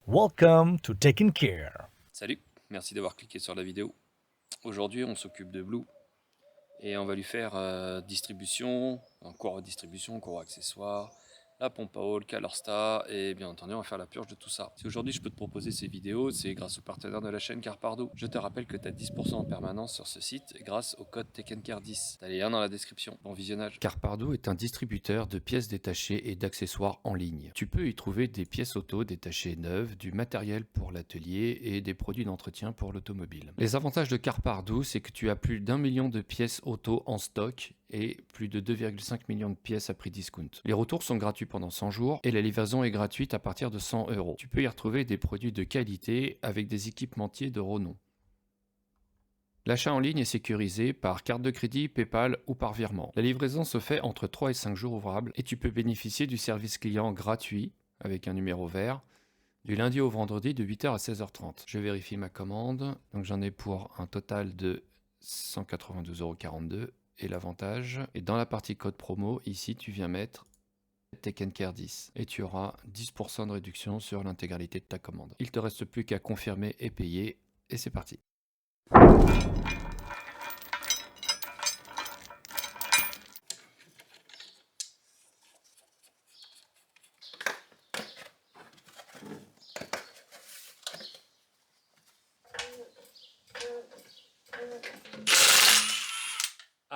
Welcome to Taking Care. Salut, merci d'avoir cliqué sur la vidéo. Aujourd'hui, on s'occupe de Blue et on va lui faire distribution, cours distribution, cours accessoires, la pompe à eau, le Calorstar et bien entendu, on va faire la purge de tout ça. Si aujourd'hui je peux te proposer ces vidéos, c'est grâce au partenaire de la chaîne Carpardo. Je te rappelle que tu as 10% en permanence sur ce site grâce au code TakenCare10. T'as les liens dans la description. Bon visionnage. Carpardo est un distributeur de pièces détachées et d'accessoires en ligne. Tu peux y trouver des pièces auto détachées neuves, du matériel pour l'atelier et des produits d'entretien pour l'automobile. Les avantages de Carpardo, c'est que tu as plus d'1 million de pièces auto en stock et plus de 2,5 millions de pièces à prix discount. Les retours sont gratuits pendant 100 jours et la livraison est gratuite à partir de 100 €. Tu peux y retrouver des produits de qualité avec des équipementiers de renom. L'achat en ligne est sécurisé par carte de crédit, PayPal ou par virement. La livraison se fait entre 3 et 5 jours ouvrables et tu peux bénéficier du service client gratuit avec un numéro vert du lundi au vendredi de 8h à 16h30. Je vérifie ma commande. Donc j'en ai pour un total de 192,42 € et l'avantage est dans la partie code promo. Ici, tu viens mettre TakenCare 10 et tu auras 10% de réduction sur l'intégralité de ta commande. Il te reste plus qu'à confirmer et payer et c'est parti.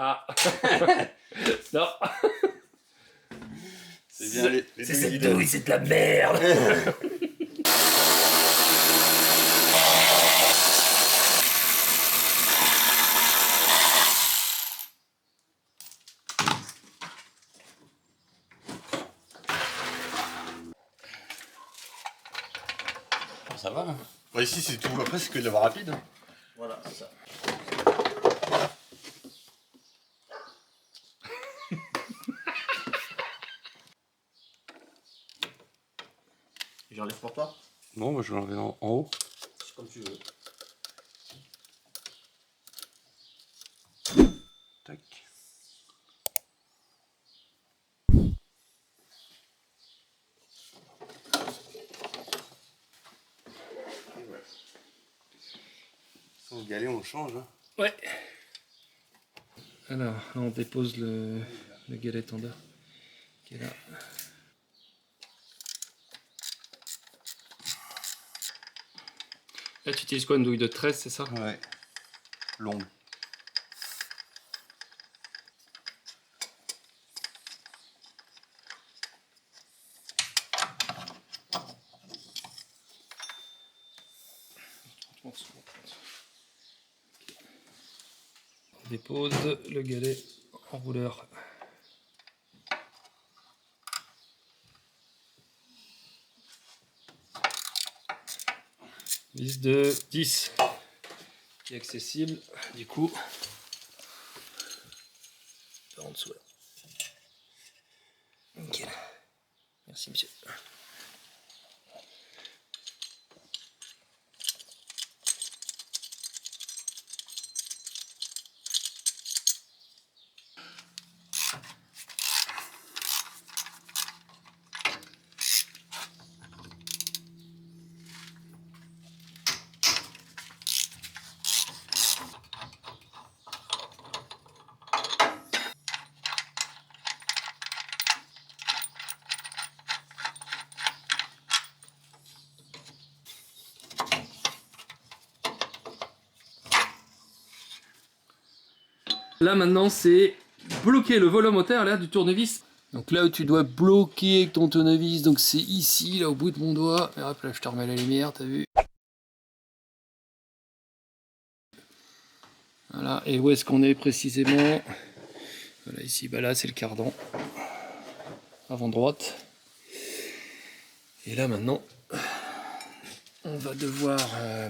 Ah non. C'est bien les C'est cette douille, c'est de la merde. Ça va hein. Ouais, ici c'est tout, après c'est que de la voie rapide. Voilà, c'est ça. J'enlève pour toi. Bon, moi je vais l'enlever en haut. C'est comme tu veux. Tac. Sans le galet, on le change. Hein. Ouais. Alors, là, on dépose le galet tendeur qui est là. Là, tu utilises quoi, une douille de 13, c'est ça? Ouais. Longue. On dépose le galet en rouleur. Vis de 10 qui est accessible, du coup, par en dessous là. Nickel. Merci monsieur. Là maintenant c'est bloquer le volant moteur là du tournevis. Donc là où tu dois bloquer avec ton tournevis, donc c'est ici, là au bout de mon doigt. Et hop là je te remets la lumière, t'as vu? Voilà, et où est-ce qu'on est précisément? Voilà ici, bah là c'est le cardan. Avant droite. Et là maintenant, on va devoir...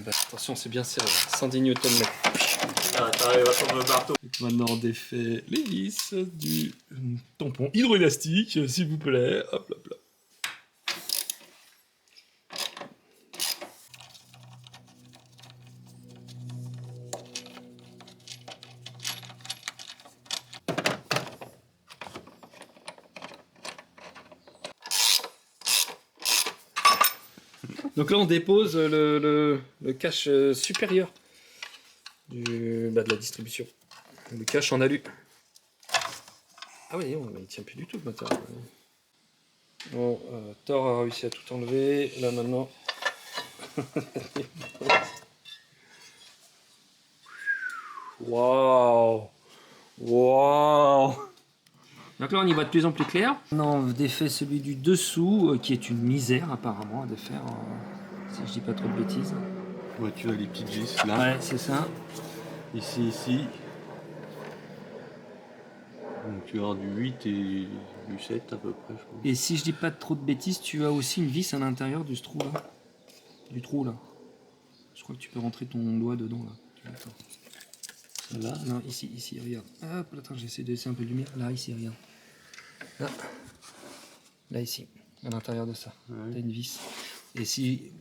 attention c'est bien serré, 110 Nm. T'arrives à tomber le marteau. Maintenant on défait les vis du tampon hydroélastique, s'il vous plaît. Hop, hop, là. Donc là, on dépose le cache supérieur de la distribution. Le cache en alu. Ah oui, non, il tient plus du tout le moteur. Bon, Thor a réussi à tout enlever. Là maintenant. Waouh! Waouh! Donc là, on y voit de plus en plus clair. Maintenant, on défait celui du dessous, qui est une misère apparemment à défaire, si je dis pas trop de bêtises. Ouais, tu as les petites vis là. Ouais, c'est ça. Ici, ici. Donc tu as du 8 et du 7 à peu près, je crois. Et si je dis pas trop de bêtises, tu as aussi une vis à l'intérieur du trou là. Du trou là. Je crois que tu peux rentrer ton doigt dedans là. Attends. Là, non, ici, regarde. Hop, attends, j'essaie de laisser un peu de lumière. Là, ici, regarde. Là, ici, à l'intérieur de ça. Ouais. T'as une vis. Et si,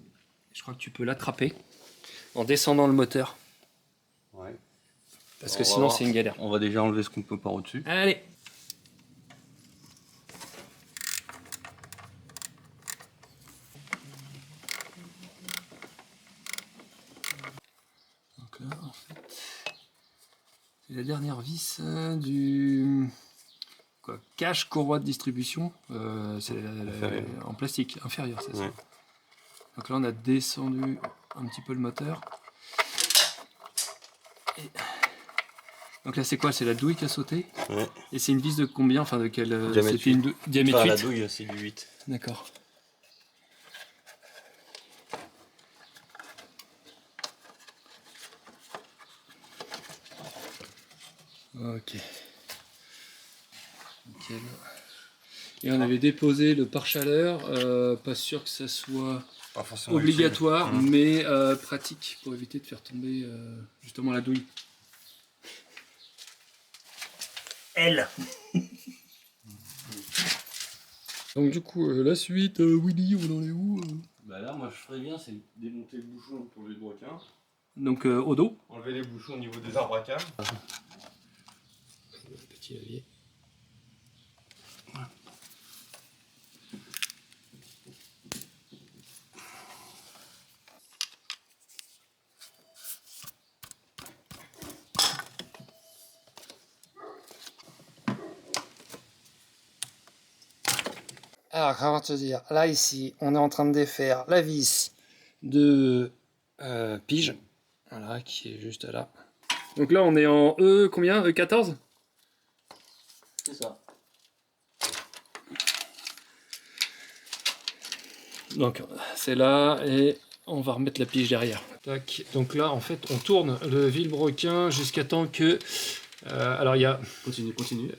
je crois que tu peux l'attraper en descendant le moteur. Ouais. Parce que On va sinon, voir. c'est une galère. On va déjà enlever ce qu'on peut par au-dessus. Allez. Donc là, en fait, c'est la dernière vis du cache courroie de distribution. C'est en plastique inférieur, c'est ça. Ouais. Donc là, on a descendu un petit peu le moteur. Et... Donc là, c'est quoi? C'est la douille qui a sauté. Ouais. Et c'est une vis de combien? Enfin, de quel Diamètre c'était une diamètre Enfin, la 8. douille, c'est du 8. D'accord. Ok. Nickel. Et on avait déposé le pare-chaleur, pas sûr que ça soit Pas forcément obligatoire, utile. mais pratique pour éviter de faire tomber justement la douille. Elle. Donc du coup, la suite, Willy, on en est où Bah là, moi, je ferais bien, c'est démonter le bouchon pour le broquin. Donc au dos. Enlever les bouchons au niveau des arbres à cam. Petit levier. Alors, comment te dire, là ici, on est en train de défaire la vis de pige, voilà, qui est juste là. Donc là, on est en E, combien? E14? C'est ça. Donc, c'est là, et on va remettre la pige derrière. Tac. Donc là, en fait, on tourne le vilebrequin jusqu'à temps que... alors, il y a... Continue.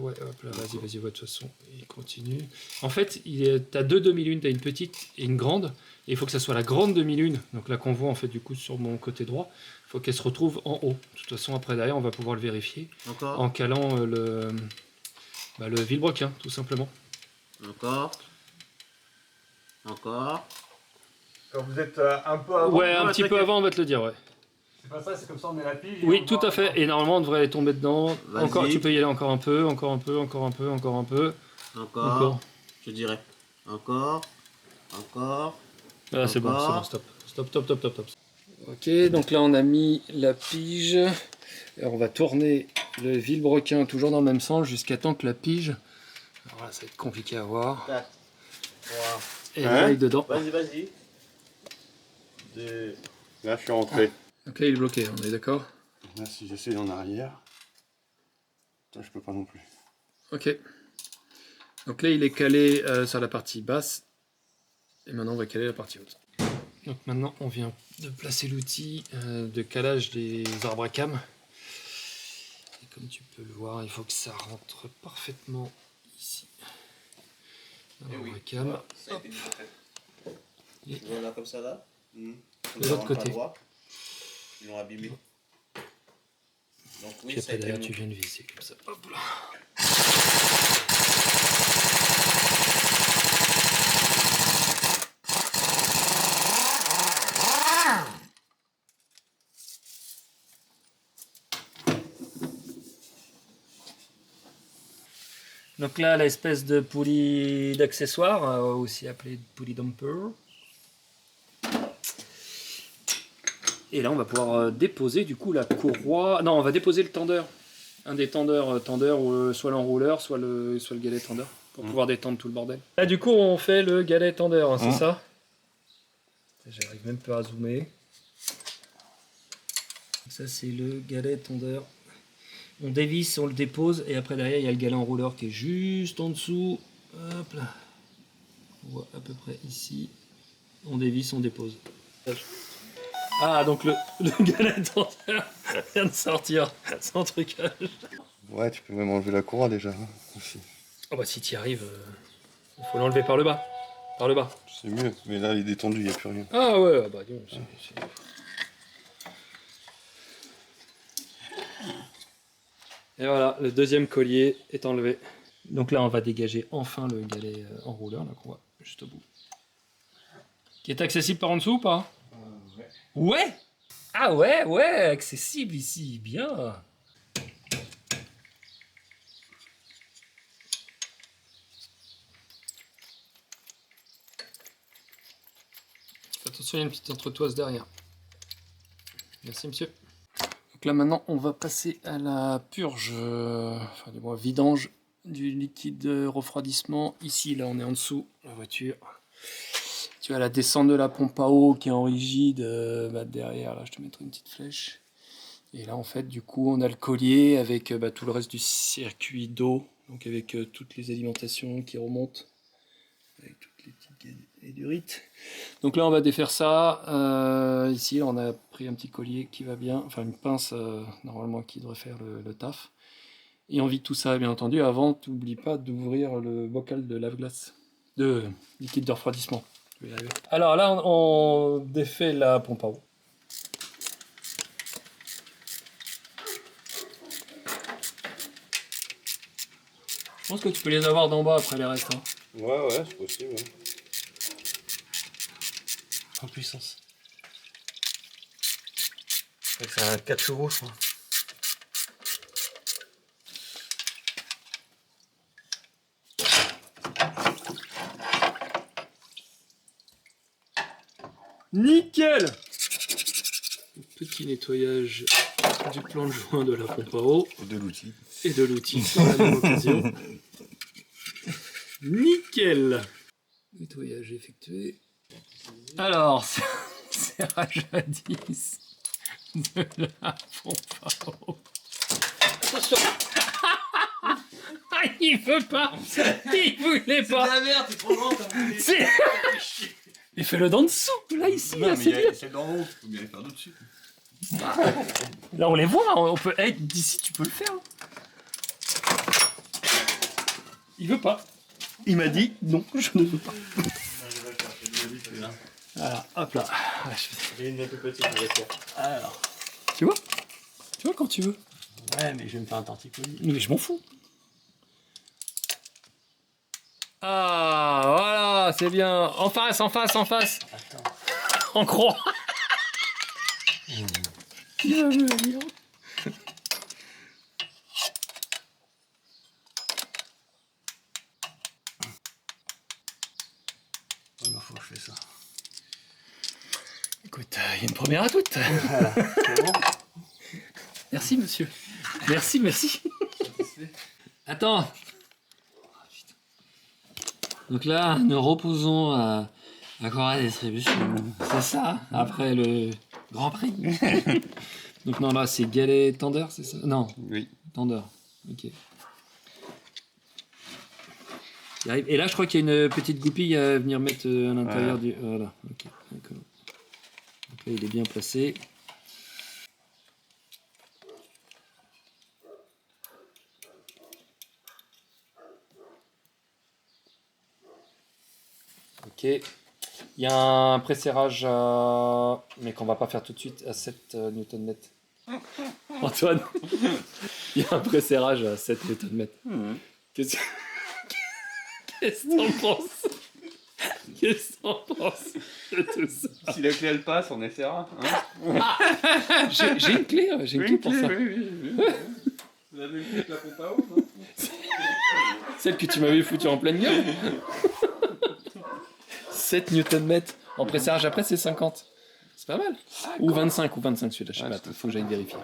Ouais, hop là, vas-y, de toute façon, il continue. En fait, t'as deux demi-lunes, t'as une petite et une grande, et il faut que ça soit la grande demi-lune, donc là qu'on voit en fait du coup sur mon côté droit, il faut qu'elle se retrouve en haut. De toute façon, après derrière, on va pouvoir le vérifier Encore. en calant le vilebrequin, tout simplement. Encore. Quand vous êtes un peu avant. Ouais, un petit peu avant, on va te le dire, ouais. C'est pas ça, c'est comme ça, on met la pige. Oui, tout à fait, et normalement, on devrait aller tomber dedans. Vas-y. Encore, tu peux y aller encore un peu. Encore. Je dirais. Encore. Ah, c'est bon, Encore. stop. Ok, donc là on a mis la pige. Et on va tourner le vilebrequin toujours dans le même sens jusqu'à temps que la pige. Alors là, ça va être compliqué à voir. 4, 3. Et là, il est dedans. Vas-y. 2. Là, je suis rentré. Donc là, il est bloqué, on est d'accord? Là, si j'essaie en arrière, ça, je peux pas non plus. Ok. Donc là, il est calé sur la partie basse. Et maintenant, on va caler la partie haute. Donc maintenant, on vient de placer l'outil de calage des arbres à cam. Et comme tu peux le voir, il faut que ça rentre parfaitement ici. Dans l'arbre à cam. Voilà, ça a été fait. Et- Voilà, comme ça là. De l'autre côté. Ils l'ont abîmé. Donc oui, Puis ça a après, été derrière, monté. tu viens de visser comme ça. Hop là. Donc là, l'espèce de poulie d'accessoire, aussi appelée poulie dumper. Et là, on va pouvoir déposer du coup la courroie. Non, on va déposer le tendeur. Un des tendeurs, ou soit l'enrouleur, soit le galet tendeur, pour pouvoir détendre tout le bordel. Là, du coup, on fait le galet tendeur, hein, c'est ça? J'arrive même pas à zoomer. Ça, c'est le galet tendeur. On dévisse, on le dépose, et après derrière, il y a le galet enrouleur qui est juste en dessous. Hop là. On voit à peu près ici. On dévisse, on dépose. Ah, donc le galet tendeur vient de sortir sans trucage. Ouais, tu peux même enlever la courroie déjà. Hein, aussi. Oh bah si tu y arrives, il faut l'enlever par le bas. Par le bas. C'est mieux, mais là il est détendu, il n'y a plus rien. Ah ouais, bah dis donc, Et voilà, le deuxième collier est enlevé. Donc là, on va dégager enfin le galet enrouleur, là qu'on voit juste au bout. Qui est accessible par en dessous ou pas? Ouais. Ah ouais, accessible ici, bien. Attention, il y a une petite entretoise derrière. Merci monsieur. Donc là maintenant on va passer à la purge, enfin du moins vidange du liquide de refroidissement. Ici là on est en dessous, la voiture. Tu as la descente de la pompe à eau qui est en rigide, derrière là je te mettrai une petite flèche. Et là en fait du coup on a le collier avec tout le reste du circuit d'eau, donc avec toutes les alimentations qui remontent, avec toutes les petites durites. Donc là on va défaire ça, ici là, on a pris un petit collier qui va bien, enfin une pince normalement qui devrait faire le taf. Et on vide tout ça bien entendu. Avant, n'oublie pas d'ouvrir le bocal de lave-glace, de liquide de refroidissement. Alors là on défait la pompe à eau. Je pense que tu peux les avoir d'en bas après les restes. Hein. Ouais, c'est possible. Ouais. En puissance. C'est un 4 chevaux, je crois. Nickel! Petit nettoyage du plan de joint de la pompe à eau. Et de l'outil. Et de l'outil par la même occasion. Nickel! Nettoyage effectué. Alors, serrage à 10 de la pompe à eau. Attention! Il veut pas! Il voulait pas! C'est de la merde, t'es trop grand, t'as Mais fais-le d'en dessous! Là, ici, Non, là, mais c'est bien! c'est d'en haut, faut bien les faire dessus. Là, on les voit, on peut. Hey, d'ici, tu peux le faire. Il veut pas. Il m'a dit non, je ne veux pas. Voilà, hop là. J'ai une un peu petite, je vais faire. Alors, tu vois quand tu veux. Ouais, mais je vais me faire un torticolis. Mais je m'en fous. Ah, voilà, c'est bien. En face. Attends. En croix. Qui va me dire? Il faut que je fasse ça. Écoute, il y a une première à toutes. Voilà, c'est bon. Merci, monsieur. Merci. Attends. Donc là, nous reposons à Cora Distribution. C'est ça, après le Grand Prix. Donc non, là, c'est galet tendeur, c'est ça? Non, Oui. tendeur. Ok. Il arrive. Et là, je crois qu'il y a une petite goupille à venir mettre à l'intérieur du... Voilà, ok, d'accord. Donc là, il est bien placé. Ok. Il y a un presserrage, mais qu'on va pas faire tout de suite, à 7 Nm. Antoine, il y a un presserrage à 7 Nm. Qu'est-ce que t'en penses? Qu'est-ce que t'en penses de tout ça? Si la clé elle passe, on essaiera. Hein, J'ai une clé, pour ça. oui. Vous avez une clé avec la pompe à eau, non? Celle que tu m'avais foutue en pleine gueule. 7 Nm. En presserrage après, c'est 50. C'est pas mal. Ou 25 celui-là, je sais pas. Faut que j'aille vérifier.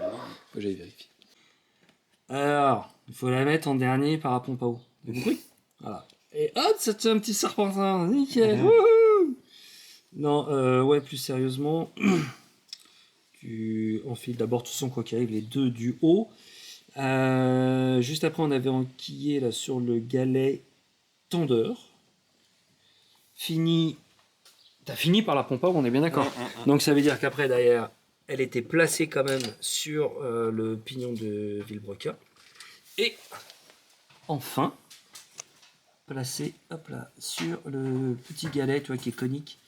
Alors, il faut la mettre en dernier par la pompe à eau. Vous avez compris? Voilà. Et hop, c'est un petit serpentin. Nickel. Wouhou. Non, ouais, plus sérieusement, tu enfiles d'abord tout son quoi qu'il arrive, les deux du haut. Juste après, on avait enquillé là sur le galet tendeur. T'as fini par la pompe à eau, on est bien d'accord. Donc ça veut dire qu'après, derrière, elle était placée quand même sur le pignon de Villebrequin. Et enfin, placée, hop là, sur le petit galet, tu vois, qui est conique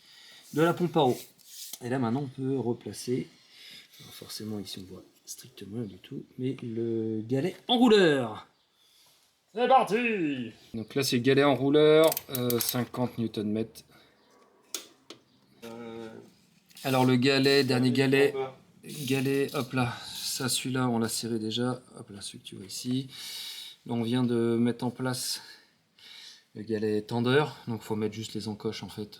de la pompe à eau. Et là, maintenant, on peut replacer. Alors forcément, ici, on voit strictement rien du tout, mais le galet enrouleur. C'est parti! Donc là, c'est galet enrouleur, 50 Nm. Alors le galet, dernier galet, hop là, ça celui-là on l'a serré déjà, hop là, celui que tu vois ici. Là on vient de mettre en place le galet tendeur, donc il faut mettre juste les encoches en fait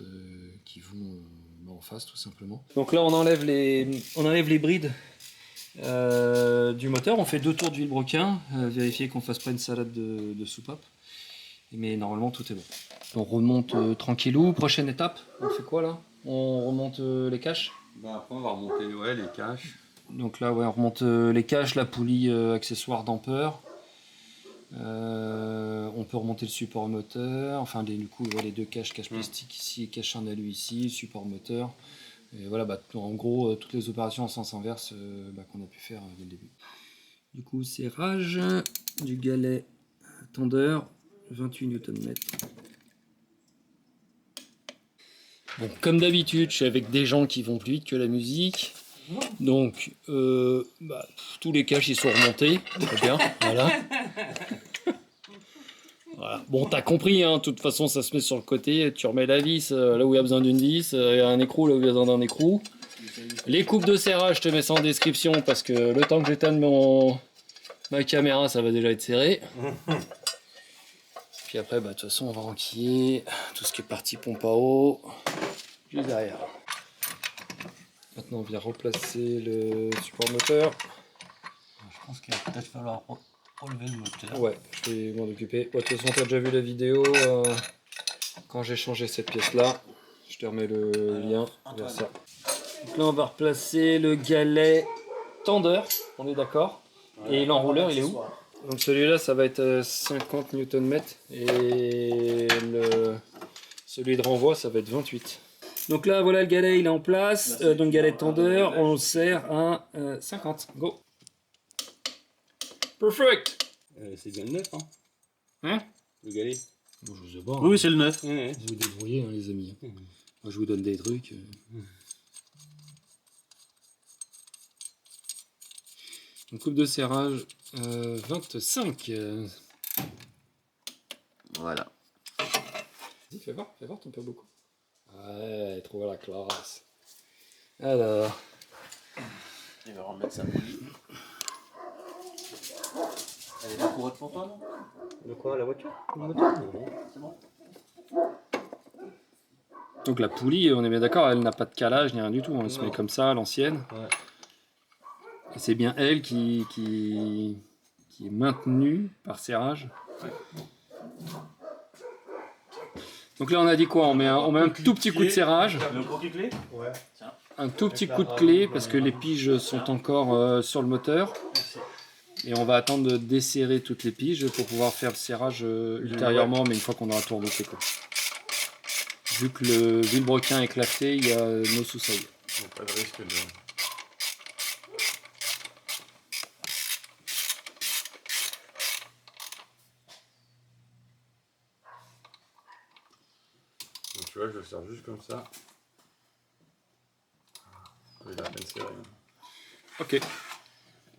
qui vont en face tout simplement. Donc là on enlève les brides du moteur, on fait 2 tours de Villebrequin, vérifier qu'on fasse pas une salade de soupape, mais normalement tout est bon. On remonte tranquillou, prochaine étape, on fait quoi là? On remonte les caches. Bah après on va remonter les caches. Donc là ouais, on remonte les caches, la poulie accessoire damper. On peut remonter le support moteur, enfin du coup les deux caches plastique ici et cache en alu ici, support moteur. Et voilà, bah, en gros toutes les opérations en sens inverse qu'on a pu faire dès le début. Du coup serrage du galet tendeur, 28 Nm. Bon, comme d'habitude, je suis avec des gens qui vont plus vite que la musique. Donc, tous les caches ils sont remontés. Très bien, voilà. Voilà. Bon, t'as compris, hein, de toute façon, ça se met sur le côté. Tu remets la vis là où il y a besoin d'une vis, un écrou là où il y a besoin d'un écrou. Les coupes de serrage, je te mets ça en description parce que le temps que j'éteigne ma caméra, ça va déjà être serré. Puis après, de toute façon, on va enquiller tout ce qui est partie pompe à eau, juste derrière. Maintenant, on vient replacer le support moteur. Je pense qu'il va peut-être falloir relever le moteur. Ouais, je vais m'en occuper. De toute façon, tu as déjà vu la vidéo quand j'ai changé cette pièce-là. Je te remets le lien vers ça. Donc là, on va replacer le galet tendeur, on est d'accord. Et l'enrouleur, il est où? Donc celui-là, ça va être 50 Nm et celui de renvoi, ça va être 28. Donc là, voilà, le galet, il est en place. Donc galet tendeur, on le serre à 50. Go. Perfect. C'est bien le 9, hein? Hein? Le galet. Bon, je sais pas. Oui, c'est le 9. Vous vous débrouillez, hein, les amis. Moi, je vous donne des trucs. Une coupe de serrage 25. Voilà. Vas-y, fais voir ton peu beaucoup. Ouais, trouve la classe. Alors. Il va remettre sa poulie. Elle est là pour être pour toi, non? De quoi? La voiture? Le moteur? C'est bon. Donc la poulie, on est bien d'accord, elle n'a pas de calage ni rien du tout. Elle se met comme ça, l'ancienne. Ouais. Et c'est bien elle qui est maintenue par serrage. Ouais. Donc là on a dit quoi? On met un tout petit coup de serrage. Le coquille-clé? Ouais. Tiens. Un tout petit coup de clé parce que les piges sont encore sur le moteur. Et on va attendre de desserrer toutes les piges pour pouvoir faire le serrage ultérieurement, mais une fois qu'on aura tout rebouclé, quoi. Vu que le Villebrequin est clafté, il y a nos sous-seuils. Il n'y a pas de risque de... Donc tu vois, je le sers juste comme ça. Il a à peine serré. Ok.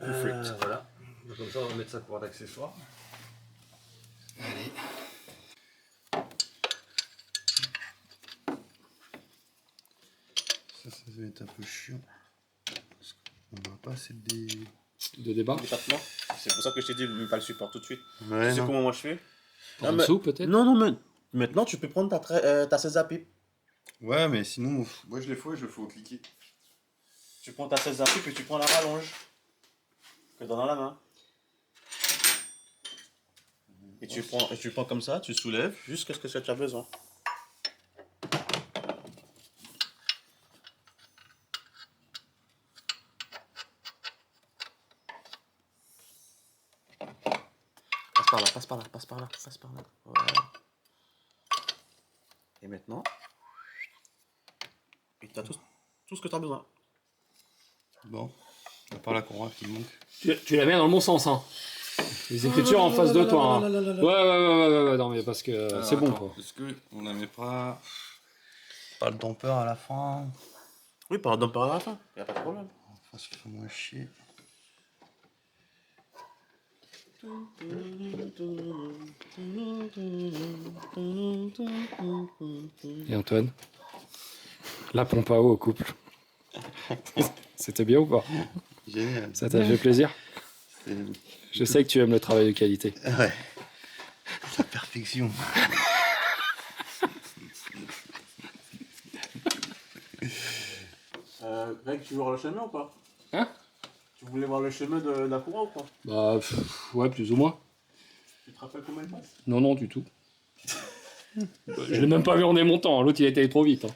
Voilà. Donc comme ça, on va mettre ça pour d'accessoires. Allez. Ça va être un peu chiant. Parce qu'on n'a pas assez De débat. C'est pour ça que je t'ai dit, ne pas le support tout de suite. Ouais, Tu sais comment moi je fais? En dessous peut-être. Non, mais maintenant tu peux prendre ta 16 à pipe. Ouais, mais sinon, moi je les fais au cliquet. Tu prends ta 16 d'un et tu prends la rallonge. Que dans la main. Et tu prends comme ça, tu soulèves jusqu'à ce que tu as besoin. Passe par là. Voilà. Et maintenant, tu as tout ce que tu as besoin. Bon, à part la courroie qui manque. Tu la mets dans le bon sens, hein. Les écritures en face de toi. Hein. Ouais, non, mais parce que Alors, c'est bon, attends, quoi. Est-ce qu'on la met pas le damper à la fin? Oui, par exemple, par la fin, y a pas de problème. Enfin, ça fait moins chier. Et Antoine, la pompe à eau au couple. C'était bien ou pas? Génial. Ça t'a fait plaisir? C'est Je sais que tu aimes le travail de qualité. ouais. La perfection. Greg, tu veux voir le chemin ou pas? Hein? Tu voulais voir le chemin de la courroie ou pas? Bah, ouais, plus ou moins. Tu te rappelles comment il passe? Non, du tout. Je l'ai même pas vu en démontant, hein. L'autre il était allé trop vite. Hein.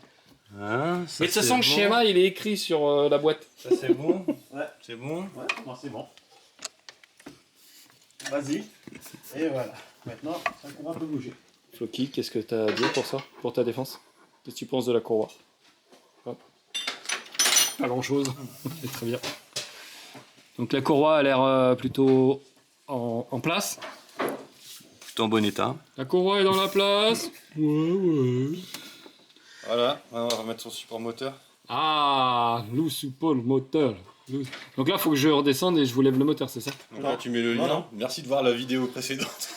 Hein, ça, Mais de toute c'est façon, le bon. schéma il est écrit sur la boîte. Ça c'est bon. Ouais. C'est bon. Ouais, bon, c'est bon. Vas-y. Et voilà. Maintenant, la courroie peut bouger. Floki, qu'est-ce que t'as dit pour ça? Pour ta défense? Qu'est-ce que tu penses de la courroie? Hop. Pas grand chose. Très bien. Donc la courroie a l'air plutôt en place. Plutôt en bon état. La courroie est dans la place. Ouais. Voilà, on va remettre son support moteur. Ah, loose support moteur. Loose. Donc là, il faut que je redescende et je vous lève le moteur, c'est ça? Donc Non. là tu mets le lien. Non. Merci de voir la vidéo précédente.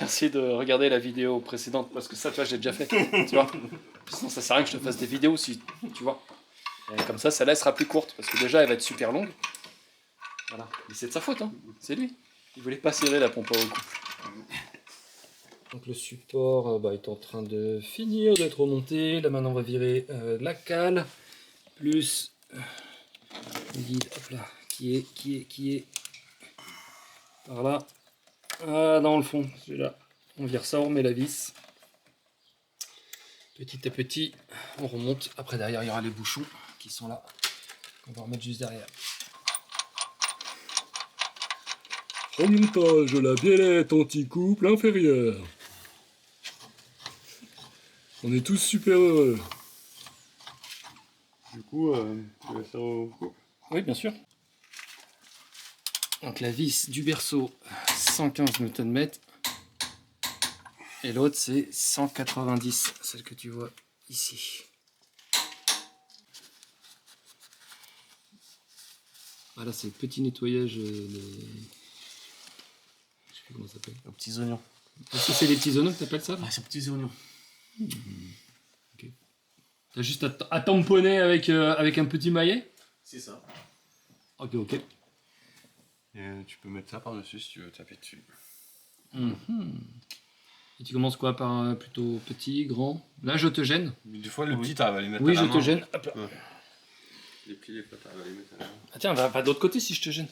Merci de regarder la vidéo précédente parce que ça, tu vois, j'ai déjà fait. Tu vois? Sinon, ça sert à rien que je te fasse des vidéos si tu vois. Et comme ça, celle-là elle sera plus courte parce que déjà, elle va être super longue. Voilà. Mais c'est de sa faute, hein. C'est lui. Il voulait pas serrer la pompe à eau au couple. Donc le support est en train de finir d'être remonté. Là maintenant, on va virer la cale plus le guide, hop là, qui est par là. Ah, dans le fond, celui-là. On vire ça, on met la vis. Petit à petit, on remonte. Après, derrière, il y aura les bouchons qui sont là. On va remettre juste derrière. Remontage de la biellette anti-couple inférieure. On est tous super heureux. Du coup, tu vas faire au... Oui, bien sûr. Donc la vis du berceau, 115 Nm. Et l'autre, c'est 190, celle que tu vois ici. Voilà, c'est le petit nettoyage des... Je sais plus comment ça s'appelle. Les petits oignons. Est-ce que c'est les petits oignons que t'appelles ça là? Ah, c'est petits oignons. T'as juste à tamponner avec un petit maillet? C'est ça. Ok. Et, tu peux mettre ça par-dessus si tu veux taper dessus. Et tu commences quoi? Par plutôt petit, grand? Là, je te gêne. Mais des fois, le petit, t'arrives à les mettre Oui, à la je main. te gêne. Hop là. Ouais. Les petits, des fois, t'arrives à les mettre à la main. Ah tiens, va de l'autre côté si je te gêne.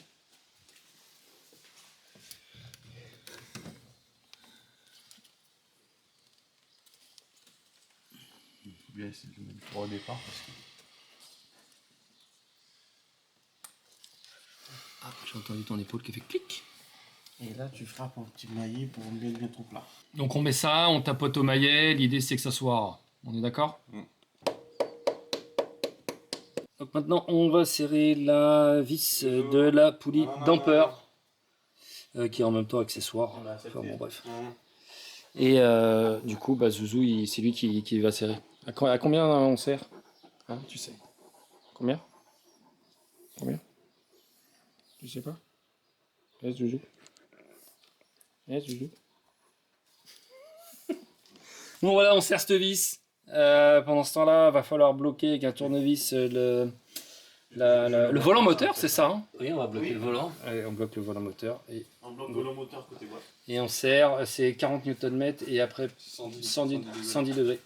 Faut bien essayer de le mettre droit au départ parce que... Ah, j'ai entendu ton épaule qui fait clic. Et là, tu frappes un petit maillet pour bien ton plat. Donc on met ça, on tapote au maillet. L'idée c'est que ça soit rare. On est d'accord? Donc maintenant on va serrer la vis de la poulie damper. Qui est en même temps accessoire. Enfin, bon, bref. Et du coup, Zouzou, c'est lui qui va serrer. À combien on serre? Hein, tu sais. Combien? Je sais pas. Yes, Zouzou. Bon, voilà, on serre cette vis. Pendant ce temps-là, va falloir bloquer avec un tournevis le volant moteur, c'est ça, hein? Oui, on va bloquer le volant. Allez, on bloque le volant moteur. On bloque le moteur côté boîte. Et on serre, c'est 40 Nm et après 110 degrés.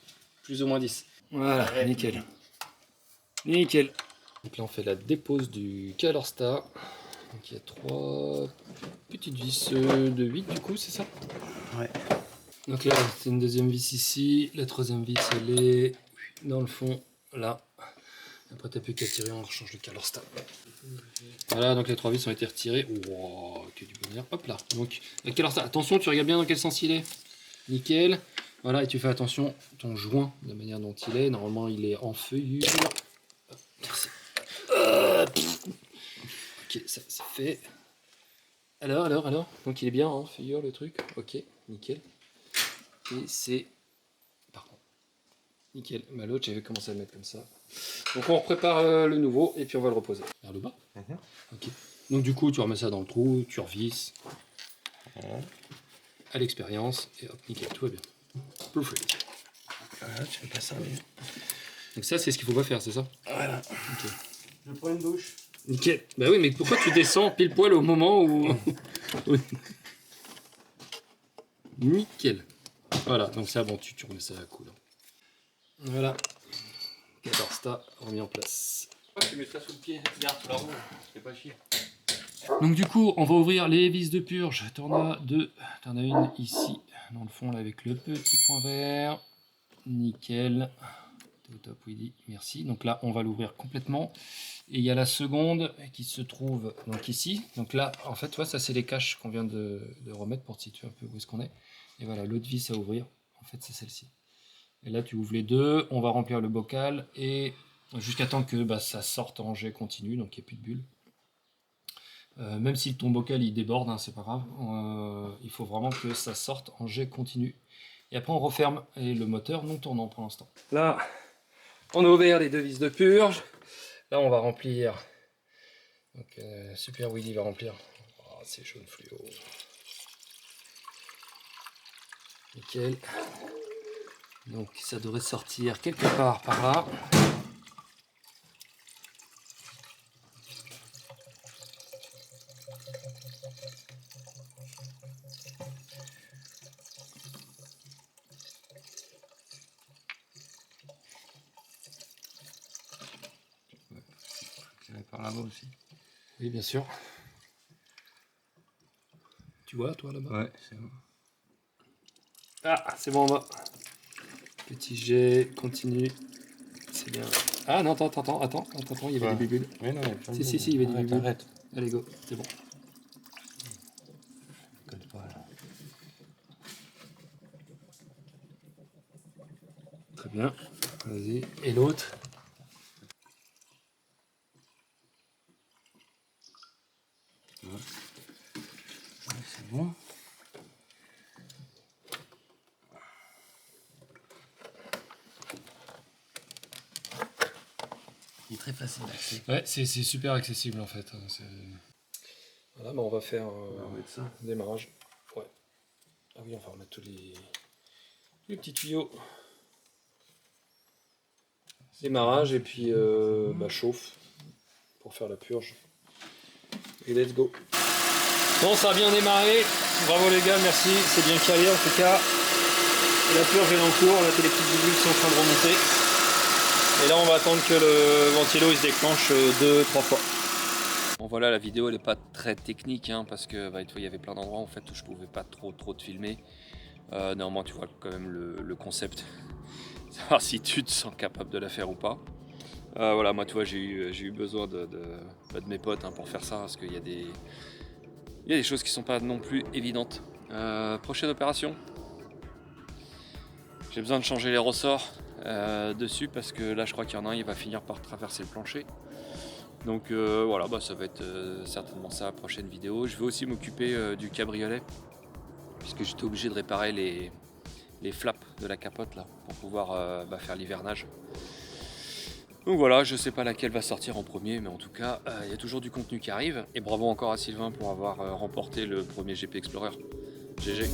Plus ou moins 10. Voilà, nickel. Nickel. Donc là on fait la dépose du ColorStar. Donc il y a 3 petites vis de 8 du coup, c'est ça? Ouais. Donc là c'est une deuxième vis ici, la troisième vis elle est dans le fond là. Après t'as plus qu'à tirer, on rechange le ColorStar. Voilà, donc les 3 vis ont été retirées. Wow, que du bonheur. Hop là. Donc le ColorStar, attention, tu regardes bien dans quel sens il est. Nickel. Voilà, et tu fais attention, ton joint, de la manière dont il est. Normalement, il est en feuillure. Hop, merci. Ok, ça c'est fait. Alors. Donc il est bien en feuillure le truc. Ok, nickel. Et c'est... Par contre, nickel. Bah, l'autre, j'avais commencé à le mettre comme ça. Donc on prépare le nouveau et puis on va le reposer. Vers le bas. Ok. Donc du coup, tu remets ça dans le trou, tu revisses. À l'expérience. Et hop, nickel, tout va bien. Perfect. Voilà, tu fais pas ça, mais... Donc ça, c'est ce qu'il faut pas faire, c'est ça? Voilà. Ok. Je prends une douche. Nickel. Bah oui, mais pourquoi tu descends pile poil au moment où... Nickel. Voilà, donc ça, bon, tu remets ça à cool. Voilà. ColorStar remis en place. Tu mets ça sous le pied, regarde, tu la roules, c'est pas chier. Donc du coup, on va ouvrir les vis de purge. T'en as deux. T'en as une ici, dans le fond, là, avec le petit point vert. Nickel. T'es au top, Willy. Merci. Donc là, on va l'ouvrir complètement. Et il y a la seconde qui se trouve donc ici. Donc là, en fait, tu vois, ça, c'est les caches qu'on vient de remettre pour te situer un peu où est-ce qu'on est. Et voilà, l'autre vis à ouvrir, en fait, c'est celle-ci. Et là, tu ouvres les deux. On va remplir le bocal et jusqu'à temps que ça sorte en jet continu, donc il n'y ait plus de bulles. Même si ton bocal il déborde, hein, c'est pas grave, il faut vraiment que ça sorte en jet continu. Et après on referme et le moteur non tournant pour l'instant. Là, on a ouvert les deux vis de purge. Là on va remplir. Donc Super Willy va remplir. Oh, c'est jaune fluo. Nickel. Donc ça devrait sortir quelque part par là. Par là-bas aussi. Oui, bien sûr. Tu vois, toi, là-bas? Ouais, c'est bon. Ah, c'est bon en bas. Petit jet, continue. C'est bien. Ah non, attends, il y avait des bulles. Mais non, Si, il y avait des bulles. Arrête. Allez, go, c'est bon. Colle pas, là. Très bien. Vas-y. Et l'autre? C'est bon. Il est très facile d'accès. Ouais, c'est super accessible en fait. Voilà, on va faire On va mettre ça. un démarrage. Ouais. Ah oui, on va remettre tous les petits tuyaux. Démarrage et puis chauffe pour faire la purge. Et let's go. Bon, ça a bien démarré. Bravo les gars, merci. C'est bien calé en tout cas. Et la purge est en cours. Là, les petites bulles sont en train de remonter. Et là, on va attendre que le ventilo il se déclenche 2-3 fois. Bon voilà, la vidéo elle est pas très technique hein, parce que il y avait plein d'endroits en fait où je pouvais pas trop te filmer. Néanmoins tu vois quand même le concept. Savoir si tu te sens capable de la faire ou pas. Voilà, moi tu vois j'ai eu besoin de mes potes hein, pour faire ça parce qu'il y a des choses qui sont pas non plus évidentes. Prochaine opération. J'ai besoin de changer les ressorts dessus parce que là je crois qu'il y en a un, il va finir par traverser le plancher. Donc voilà, ça va être certainement ça la prochaine vidéo. Je vais aussi m'occuper du cabriolet puisque j'étais obligé de réparer les flaps de la capote là pour pouvoir faire l'hivernage. Donc voilà, je sais pas laquelle va sortir en premier, mais en tout cas, il y a toujours du contenu qui arrive. Et bravo encore à Sylvain pour avoir remporté le premier GP Explorer. GG.